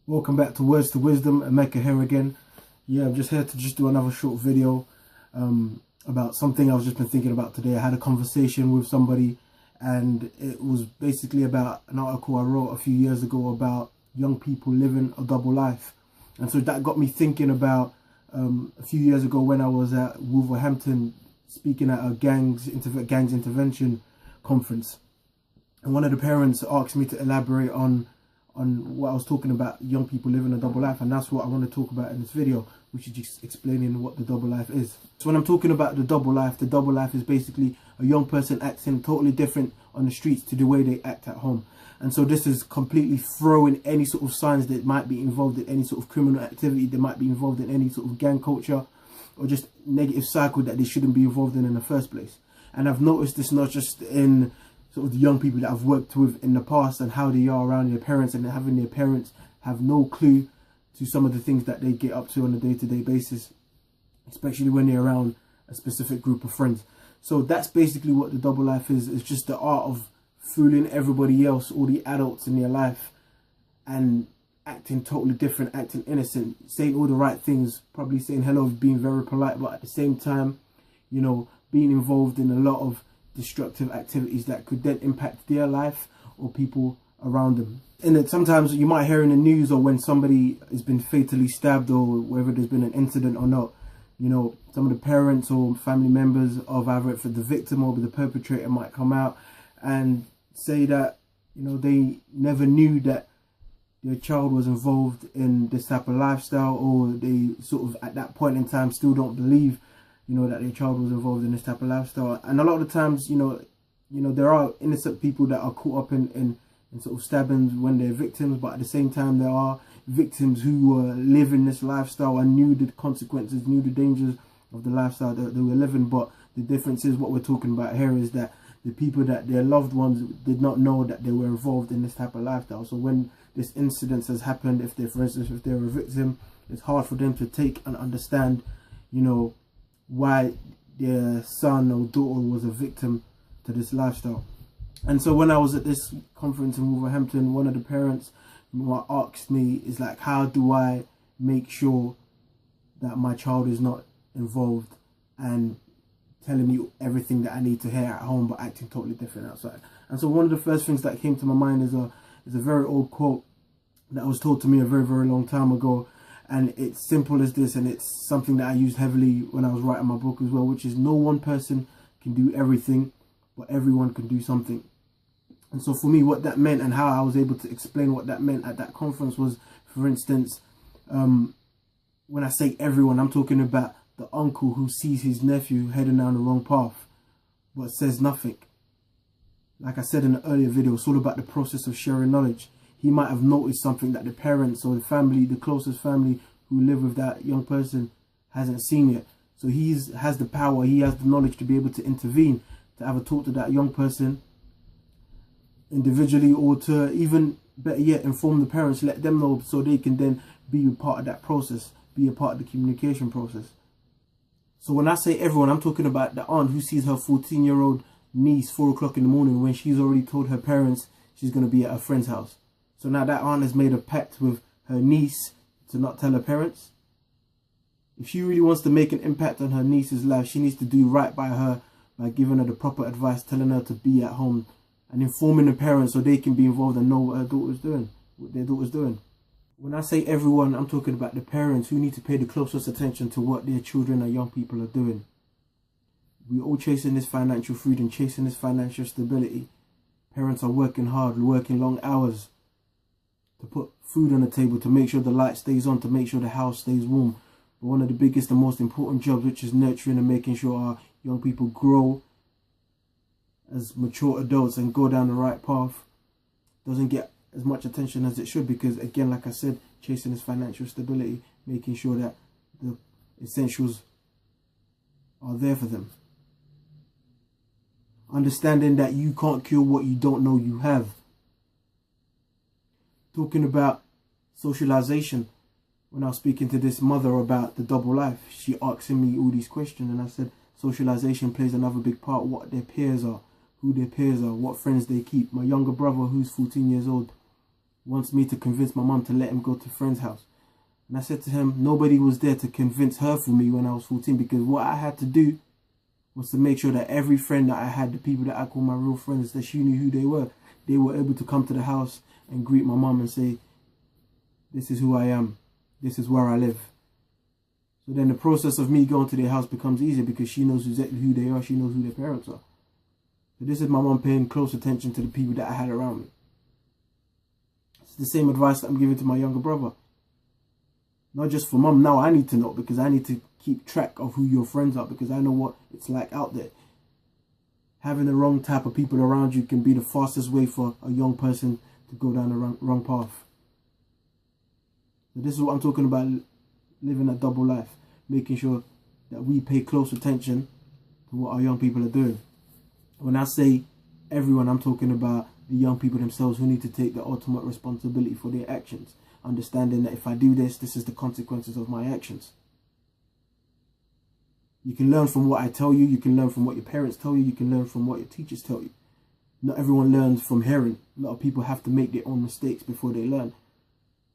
Welcome back to Words to Wisdom. Emeka here again. Yeah, I'm just here to do another short video about something I've just been thinking about today. I had a conversation with somebody and it was basically about an article I wrote a few years ago about young people living a double life. And so that got me thinking about a few years ago when I was at Wolverhampton speaking at a gangs intervention conference. And one of the parents asked me to elaborate on what I was talking about, young people living a double life, and that's what I want to talk about in this video, which is just explaining what the double life is. So when I'm talking about the double life is basically a young person acting totally different on the streets to the way they act at home. And so this is completely throwing any sort of signs that might be involved in any sort of criminal activity, they might be involved in any sort of gang culture, or just negative cycle that they shouldn't be involved in the first place. And I've noticed this not just in sort of the young people that I've worked with in the past and how they are around their parents, and having their parents have no clue to some of the things that they get up to on a day-to-day basis, especially when they're around a specific group of friends. So that's basically what the double life is. It's just the art of fooling everybody else, all the adults in their life, and acting totally different, acting innocent, saying all the right things, probably saying hello, being very polite, but at the same time, you know, being involved in a lot of destructive activities that could then impact their life or people around them. And then sometimes you might hear in the news, or when somebody has been fatally stabbed, or whether there's been an incident or not, you know, some of the parents or family members of either for the victim or the perpetrator might come out and say that, you know, they never knew that their child was involved in this type of lifestyle, or they sort of at that point in time still don't believe, you know, that their child was involved in this type of lifestyle. And a lot of the times, you know, there are innocent people that are caught up in sort of stabbings when they're victims, but at the same time, there are victims who live in this lifestyle and knew the consequences, knew the dangers of the lifestyle that they were living. But the difference is, what we're talking about here is that the people that their loved ones did not know that they were involved in this type of lifestyle. So when this incident has happened, if they're, for instance, if they're a victim, it's hard for them to take and understand, you know, why their son or daughter was a victim to this lifestyle. And so when I was at this conference in Wolverhampton, one of the parents asked me, is like, how do I make sure that my child is not involved and telling me everything that I need to hear at home but acting totally different outside? And so one of the first things that came to my mind is a very old quote that was told to me a very, very long time ago. And it's simple as this, and it's something that I used heavily when I was writing my book as well, which is, no one person can do everything, but everyone can do something. And so for me, what that meant and how I was able to explain what that meant at that conference was, for instance, when I say everyone, I'm talking about the uncle who sees his nephew heading down the wrong path, but says nothing. Like I said in the earlier video, it's all about the process of sharing knowledge. He might have noticed something that the parents or the family, the closest family who live with that young person, hasn't seen yet. So he has the power, he has the knowledge to be able to intervene, to either talk to that young person individually, or to even better yet inform the parents, let them know, so they can then be a part of that process, be a part of the communication process. So when I say everyone, I'm talking about the aunt who sees her 14-year-old niece 4 o'clock in the morning when she's already told her parents she's going to be at a friend's house. So now that aunt has made a pact with her niece to not tell her parents. If she really wants to make an impact on her niece's life, she needs to do right by her by giving her the proper advice, telling her to be at home and informing the parents so they can be involved and know what her daughter's doing, what their daughter's doing. When I say everyone, I'm talking about the parents who need to pay the closest attention to what their children and young people are doing. We're all chasing this financial freedom, chasing this financial stability. Parents are working hard, working long hours to put food on the table, to make sure the light stays on, to make sure the house stays warm. But one of the biggest and most important jobs, which is nurturing and making sure our young people grow as mature adults and go down the right path, doesn't get as much attention as it should, because again, like I said, chasing this financial stability, making sure that the essentials are there for them. Understanding that you can't cure what you don't know you have. Talking about socialization, when I was speaking to this mother about the double life, she asking me all these questions, and I said socialization plays another big part. What their peers are, who their peers are, what friends they keep. My younger brother, who's 14 years old, wants me to convince my mum to let him go to a friend's house. And I said to him, nobody was there to convince her for me when I was 14, because what I had to do was to make sure that every friend that I had, the people that I call my real friends, that she knew who they were able to come to the house and greet my mum and say, this is who I am, this is where I live. So then the process of me going to their house becomes easier because she knows exactly who they are, she knows who their parents are. So this is my mum paying close attention to the people that I had around me. It's the same advice that I'm giving to my younger brother. Not just for mum, now I need to know, because I need to keep track of who your friends are, because I know what it's like out there. Having the wrong type of people around you can be the fastest way for a young person to go down the wrong path. So this is what I'm talking about, living a double life, making sure that we pay close attention to what our young people are doing. When I say everyone, I'm talking about the young people themselves, who need to take the ultimate responsibility for their actions, understanding that if I do this, this is the consequences of my actions. You can learn from what I tell you, you can learn from what your parents tell you, you can learn from what your teachers tell you. Not everyone learns from hearing. A lot of people have to make their own mistakes before they learn.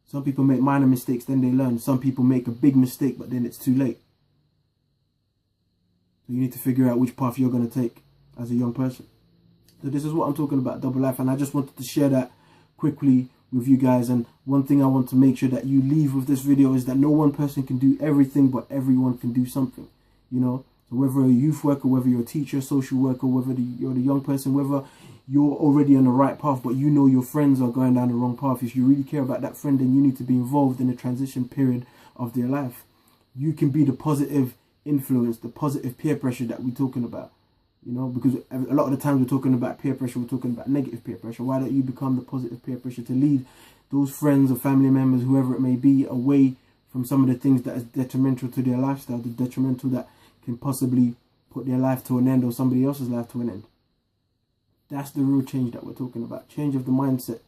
Some people make minor mistakes, then they learn. Some people make a big mistake, but then it's too late. So you need to figure out which path you're going to take as a young person. So this is what I'm talking about, double life. And I just wanted to share that quickly with you guys. And one thing I want to make sure that you leave with this video is that no one person can do everything, but everyone can do something. You know, so whether you're a youth worker, whether you're a teacher, social worker, whether you're the young person, whether you're already on the right path, but you know your friends are going down the wrong path, if you really care about that friend, then you need to be involved in the transition period of their life. You can be the positive influence, the positive peer pressure that we're talking about. You know, because a lot of the times we're talking about peer pressure, we're talking about negative peer pressure. Why don't you become the positive peer pressure to lead those friends or family members, whoever it may be, away from some of the things that is detrimental to their lifestyle, the detrimental that can possibly put their life to an end or somebody else's life to an end. That's the real change that we're talking about. Change of the mindset.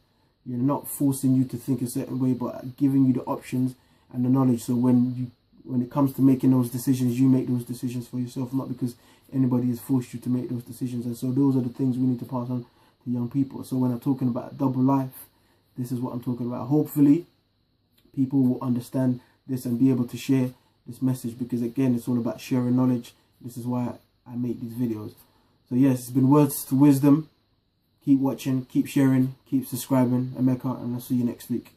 You're not forcing you to think a certain way, but giving you the options and the knowledge. So when it comes to making those decisions, you make those decisions for yourself, not because anybody has forced you to make those decisions. And so those are the things we need to pass on to young people. So when I'm talking about double life, this is what I'm talking about. Hopefully people will understand this and be able to share this message, because again, it's all about sharing knowledge. This is why I make these videos. So yes, it's been words to wisdom. Keep watching, keep sharing, keep subscribing. Emeka, and I'll see you next week.